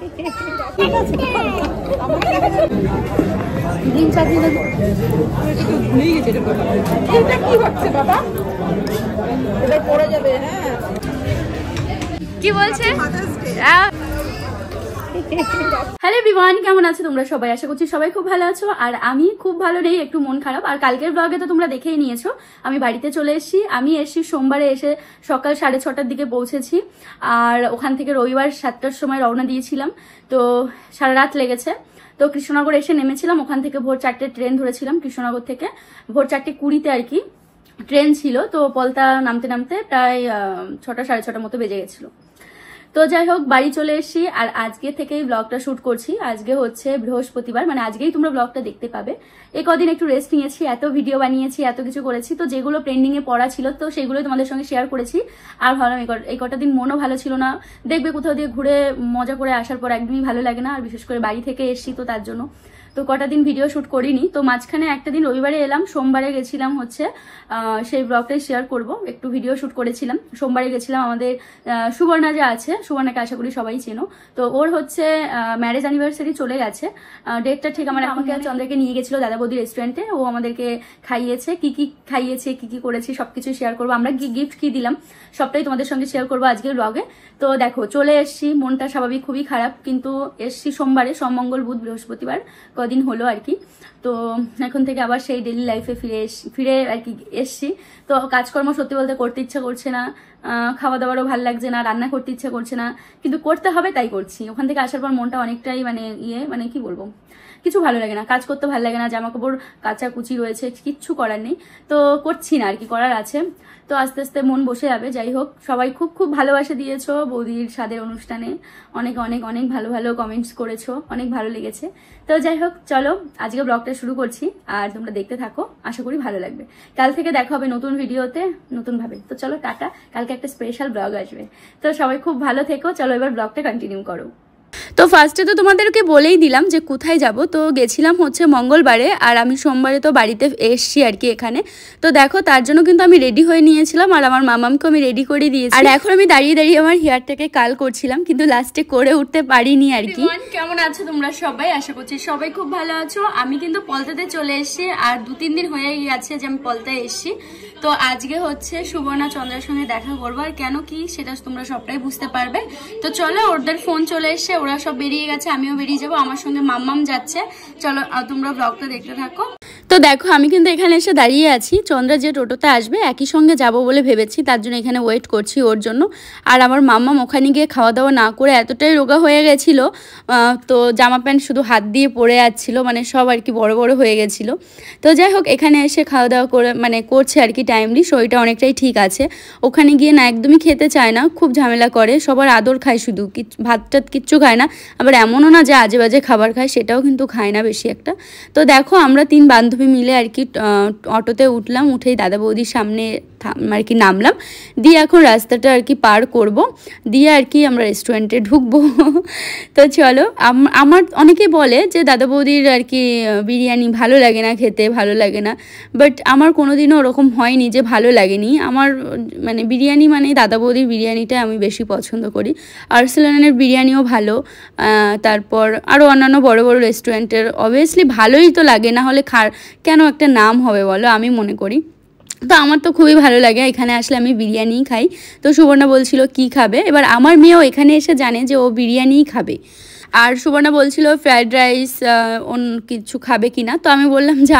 কি বলছে? Hello everyone, কেমন আছো তোমরা সবাই? আশা করছি সবাই খুব ভালো আছো। আর আমি খুব ভালো নেই, একটু মন খারাপ। আর কালকের ব্লগে তো তোমরা দেখেই নিয়েছো, আমি বাড়িতে চলে এসেছি। আমি এসেছি সোমবারে, এসে সকাল 6:30টার দিকে পৌঁছেছি। আর ওখান থেকে রবিবার 7টার সময় রওনা দিয়েছিলাম, তো সারা রাত লেগেছে। তো কৃষ্ণনগর এসে নেমেছিলাম, ওখান থেকে ভোর 4টে ট্রেন ধরেছিলাম। কৃষ্ণনগর থেকে ভোর 4:20 আর কি ট্রেন ছিল। তো পলতা নামতে নামতে প্রায় 6টা 6:30 মতো বেজে গেছিল। তো যাই হোক, বাড়ি চলে এসেছি। আর আজকে থেকেই ব্লগটা শুট করছি। আজকে হচ্ছে বৃহস্পতিবার, মানে আজকেই তোমরা ব্লগটা দেখতে পাবে। এই কদিন একটু রেস্ট নিয়েছি, এত ভিডিও বানিয়েছি, এত কিছু করেছি, তো যেগুলো পেন্ডিং এ পড়া ছিল তো সেগুলোই তোমাদের সঙ্গে শেয়ার করেছি। আর ভাবলাম এই কটা দিন মনও ভালো ছিল না, দেখবে কোথাও দিয়ে ঘুরে মজা করে আসার পর একদমই ভালো লাগে না। আর বিশেষ করে বাড়ি থেকে এসেছি তো তার জন্য তো কটা দিন ভিডিও শুট করিনি। তো মাঝখানে একটা দিন রবিবারে এলাম, সোমবারে গেছিলাম হচ্ছে সেই ব্লগটাই শেয়ার করব। একটু ভিডিও শুট করেছিলাম। সোমবারে গেছিলাম আমাদের সুবর্ণা যা আছে, সুবর্ণাকে আশা করি সবাই চেনো, তো ওর হচ্ছে ম্যারেজ অ্যানিভার্সারি চলে গেছে। ডেটটা ঠিক আমাকে চন্দ্রকে নিয়ে গেছিল দাদা বৌদি রেস্টুরেন্টে। ও আমাদেরকে খাইয়েছে, কি কি খাইয়েছে, কি কি করেছি সবকিছু শেয়ার করবো। আমরা গিফট কি দিলাম সবটাই তোমাদের সঙ্গে শেয়ার করবো আজকের ব্লগে। তো দেখো চলে এসছি, মনটা স্বাভাবিক খুবই খারাপ, কিন্তু এসছি সোমবারে, সোম মঙ্গল বুধ বৃহস্পতিবার কদিন হলো আর কি। তো এখন থেকে আবার সেই ডেইলি লাইফে ফিরে আর কি এসছি। তো কাজকর্ম সত্যি বলতে করতে ইচ্ছা করছে না, খাওয়া দাওয়ারও ভালো লাগছে না, রান্না করতে ইচ্ছা করছে না, কিন্তু করতে হবে তাই করছি। ওখান থেকে আসার পর মনটা অনেকটাই মানে কি বলবো, কিছু ভালো লাগে না, কাজ করতে ভালো লাগে না, জামা কাপড় কাচা কুচি রয়েছে, কিচ্ছু করার নেই, তো করছি না আর কি, করার আছে। তো আস্তে আস্তে মন বসে যাবে। যাই হোক, সবাই খুব খুব ভালোবাসা দিয়েছো বৌদির স্বাদের অনুষ্ঠানে, অনেক অনেক অনেক ভালো ভালো কমেন্টস করেছো, অনেক ভালো লেগেছে। তো যাই হোক, চলো আজকে ব্লগটা শুরু করছি, আর তোমরা দেখতে থাকো, আশা করি ভালো লাগবে। কাল থেকে দেখা হবে নতুন ভিডিওতে নতুন ভাবে। তো চলো টাটা, কালকে একটা স্পেশাল ব্লগ আসবে। তো সবাই খুব ভালো থেকো, চলো এবার ব্লগটা কন্টিনিউ করো। তো ফার্স্টে তো তোমাদেরকে বলেই দিলাম যে কোথায় যাব। তো গেছিলাম হচ্ছে মঙ্গলবারে, আর আমি সোমবারে তো বাড়িতে এসছি আর কি এখানে। তো দেখো তার জন্য কিন্তু আমি রেডি হয়ে নিয়েছিলাম, আর আমার মামামকে আমি রেডি করে দিয়েছি। আর এখন আমি দাঁড়িয়ে দাঁড়িয়ে আমার হেয়ারটাকে কাল করছিলাম, কিন্তু লাস্টে করে উঠতে পারিনি আর কি। কেমন আছো তোমরা সবাই? আশা করছি সবাই খুব ভালো আছো। আমি কিন্তু পলতাতে চলে এসেছি, আর 2-3 দিন হয়ে গেছে যে আমি পলতায় এসেছি। তো আজকে হচ্ছে সুবর্ণা চন্দ্রের সঙ্গে দেখা করবো, আর কেন কি সেটা তোমরা সবটাই বুঝতে পারবে। তো চলো, ওদের ফোন চলে এসছে, ওরা সব বেরিয়ে গেছে, আমিও বেরিয়ে যাবো, আমার সঙ্গে মাম্মাম যাচ্ছে। চলো তোমরা ব্লগটা দেখতে থাকো। তো দেখো আমি কিন্তু এখানে এসে দাঁড়িয়ে আছি, চন্দ্রা যে টোটোতে আসবে একই সঙ্গে যাব বলে ভেবেছি, তার জন্য এখানে ওয়েট করছি ওর জন্য। আর আমার মাম্মাম ওখানে গিয়ে খাওয়া দাওয়া না করে এতটাই রোগা হয়ে গেছিল, তো জামা প্যান্ট শুধু হাত দিয়ে পরে যাচ্ছিল, মানে সব আর কি বড় বড় হয়ে গেছিল। তো যাই হোক, এখানে এসে খাওয়া দাওয়া করে মানে করছে আর কি টাইমলি, শরীরটা অনেকটাই ঠিক আছে। ওখানে গিয়ে না একদমই খেতে চায় না, খুব ঝামেলা করে, সবার আদর খায়, শুধু ভাত টাত কিচ্ছু খায় না। আবার এমনও না যে আজে বাজে খাবার খায়, সেটাও কিন্তু খায় না বেশি একটা। তো দেখো আমরা 3 বান্ধবী মিলে আর কি অটোতে উঠলাম, উঠেই দাদা বৌদির সামনে আর কি নামলাম, দিয়ে এখন রাস্তাটা আর কি পার করব, দিয়ে আর কি আমরা রেস্টুরেন্টে ঢুকবো। তো চলো, আমার অনেকে বলে যে দাদা বৌদির আর কি বিরিয়ানি ভালো লাগে না খেতে, ভালো লাগে না, বাট আমার কোনোদিনও ওরকম হয়নি যে ভালো লাগেনি। আমার মানে বিরিয়ানি মানে দাদা বৌদির বিরিয়ানিটা আমি বেশি পছন্দ করি। আর্সেলানের বিরিয়ানিও ভালো, তারপর আরও অন্যান্য বড় বড় রেস্টুরেন্টের অবভিয়াসলি ভালোই তো লাগে, না হলে কেন একটা নাম হবে বলো, আমি মনে করি। তো আমার তো খুবই ভালো লাগে, এখানে আসলে আমি বিরিয়ানিই খাই। তো সুবর্ণা বলছিল কি খাবে, এবার আমার মেয়েও এখানে এসে জানে যে ও বিরিয়ানিই খাবে। আর সুবর্ণা বলছিল ফ্রায়েড রাইস অন্য কিছু খাবে কিনা। তো আমি বললাম যে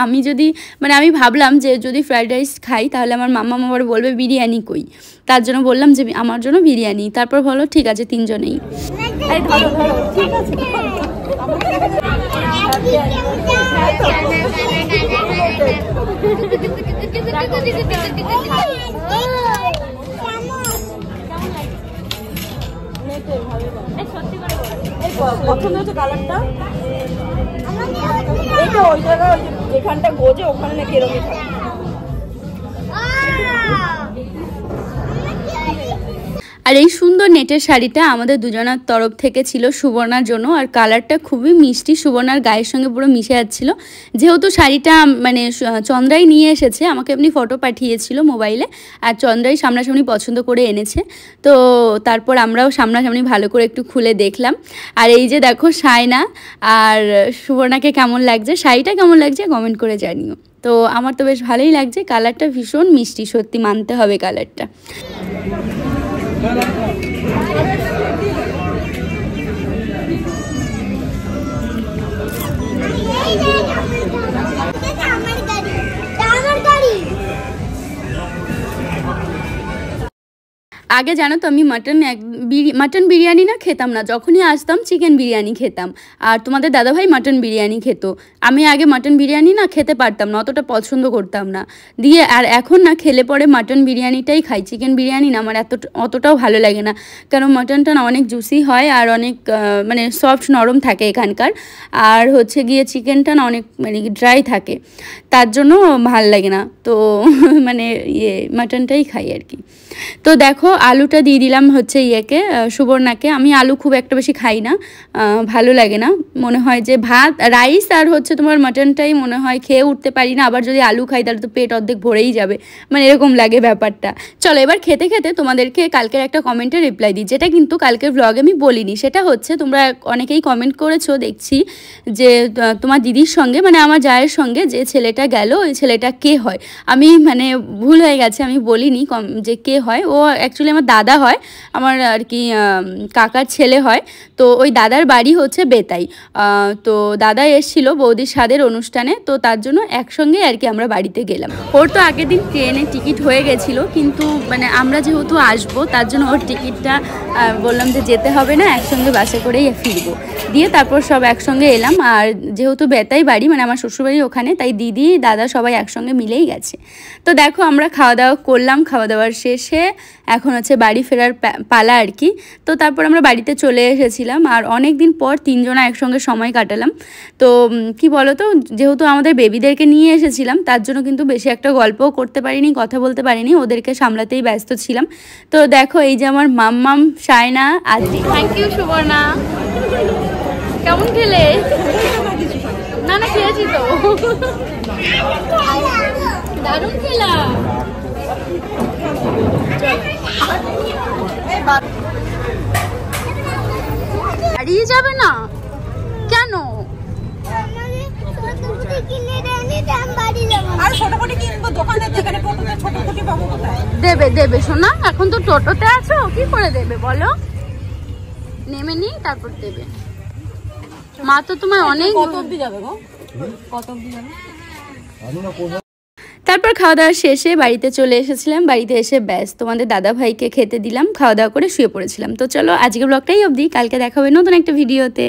আমি ভাবলাম যে যদি ফ্রায়েড রাইস খাই তাহলে আমার মাম্মা আবার বলবে বিরিয়ানি কই, তার জন্য বললাম যে আমার জন্য বিরিয়ানি। তারপর বলো ঠিক আছে, 3 জনেই। পছন্দ হচ্ছে কালারটা, এইটা ওই জায়গায় যেখানটা গোজে ওখানে নাকি এরকমই থাকে। আর এই সুন্দর নেটের শাড়িটা আমাদের দুজনের তরফ থেকে ছিল সুবর্ণার জন্য। আর কালারটা খুবই মিষ্টি, সুবর্ণার গায়ের সঙ্গে পুরো মিশে যাচ্ছিল। যেহেতু শাড়িটা মানে চন্দ্রাই নিয়ে এসেছে, আমাকে এমনি ফটো পাঠিয়েছিল মোবাইলে, আর চন্দ্রাই সামনাসামনি পছন্দ করে এনেছে। তো তারপর আমরাও সামনাসামনি ভালো করে একটু খুলে দেখলাম। আর এই যে দেখো সায়না আর সুবর্ণাকে কেমন লাগছে, শাড়িটা কেমন লাগছে কমেন্ট করে জানিও। তো আমার তো বেশ ভালোই লাগছে, কালারটা ভীষণ মিষ্টি, সত্যি মানতে হবে কালারটা। আগে জানো তো আমি মাটন বিরিয়ানি না খেতাম না, যখনই আসতাম চিকেন বিরিয়ানি খেতাম। আর তোমাদের দাদাভাই মাটন বিরিয়ানি খেত। আমি আগে মাটন বিরিয়ানি না খেতে পারতাম না, অতটা পছন্দ করতাম না। দিয়ে আর এখন না খেলে পরে মাটন বিরিয়ানিটাই খাই, চিকেন বিরিয়ানি না আমার অতটাও ভালো লাগে না। কারণ মাটনটা না অনেক জুসি হয় আর অনেক মানে সফট নরম থাকে এখানকার। আর হচ্ছে গিয়ে চিকেনটা না অনেক মানে ড্রাই থাকে, তার জন্য ভাল লাগে না। তো মানে মাটনটাই খাই আর কি। তো দেখো আলুটা দিয়ে দিলাম হচ্ছে সুবর্ণাকে। আমি আলু খুব একটা বেশি খাই না, ভালো লাগে না। মনে হয় যে ভাত রাইস আর হচ্ছে তোমার মাটনটাই মনে হয় খেয়ে উঠতে পারি না। আবার যদি আলু খাই তাহলে তো পেট অর্ধেক ভরেই যাবে, মানে এরকম লাগে ব্যাপারটা। চলো এবার খেতে খেতে তোমাদেরকে কালকের একটা কমেন্টে রিপ্লাই দিই, যেটা কিন্তু কালকের ব্লগে আমি বলিনি। সেটা হচ্ছে তোমরা অনেকেই কমেন্ট করেছো দেখছি যে তোমার দিদির সঙ্গে মানে আমার জায়ের সঙ্গে যে ছেলেটা গেল ওই ছেলেটা কে হয়। আমি মানে ভুল হয়ে গেছে, আমি বলিনি যে কে হয়। ও অ্যাকচুয়ালি আমার দাদা হয়, আমার আর কি কাকার ছেলে হয়। তো ওই দাদার বাড়ি হচ্ছে বেতাই। তো দাদা এসেছিলো বৌদির স্বাদের অনুষ্ঠানে, তো তার জন্য একসঙ্গে আর কি আমরা বাড়িতে গেলাম। ওর তো আগের দিন ট্রেনের টিকিট হয়ে গেছিলো, কিন্তু মানে আমরা যেহেতু আসবো তার জন্য ওর টিকিটটা বললাম যে যেতে হবে না, একসঙ্গে বাসে করেই ফিরবো। দিয়ে তারপর সব একসঙ্গে এলাম। আর যেহেতু বেতাই বাড়ি মানে আমার শ্বশুরবাড়ি ওখানে, তাই দিদি দাদা সবাই একসঙ্গে মিলেই গেছে। তো দেখো আমরা খাওয়া দাওয়া করলাম, খাওয়া দাওয়ার শেষে এখন হচ্ছে বাড়ি ফেরার পালা আর কি। তো তারপর আমরা বাড়িতে চলে এসেছিলাম, আর অনেক দিন পর তিনজনা একসঙ্গে সময় কাটালাম। তো কি বলো তো, যেহেতু আমাদের বেবিদেরকে নিয়ে এসেছিলাম তার জন্য কিন্তু বেশি একটা গল্পও করতে পারিনি, কথা বলতে পারিনি, ওদেরকে সামলাতেই ব্যস্ত ছিলাম। তো দেখো এই যে আমার মাম্মাম সায়না আদি। Thank you Suborna. কেমন খেলে? না না খেয়েছি তো, দারুণ খেলাম। হারিয়ে যাবে না কেন? দেবে দেবে শোনা, এখন তো টোটোতে আছো, কি করে দেবে বলো? নেমে নি তারপর দেবে। মা তো তোমার অনেক কত অবধি যাবে গো, কত অবধি যাবে? তারপর খাওয়া দাওয়া শেষে বাড়িতে চলে এসেছিলাম। বাড়িতে এসে ব্যাস তোমাদের দাদা ভাইকে খেতে দিলাম, খাওয়া দাওয়া করে শুয়ে পড়েছিলাম। তো চলো আজকের ব্লগটাই অবধি, কালকে দেখা হবে নতুন একটা ভিডিওতে।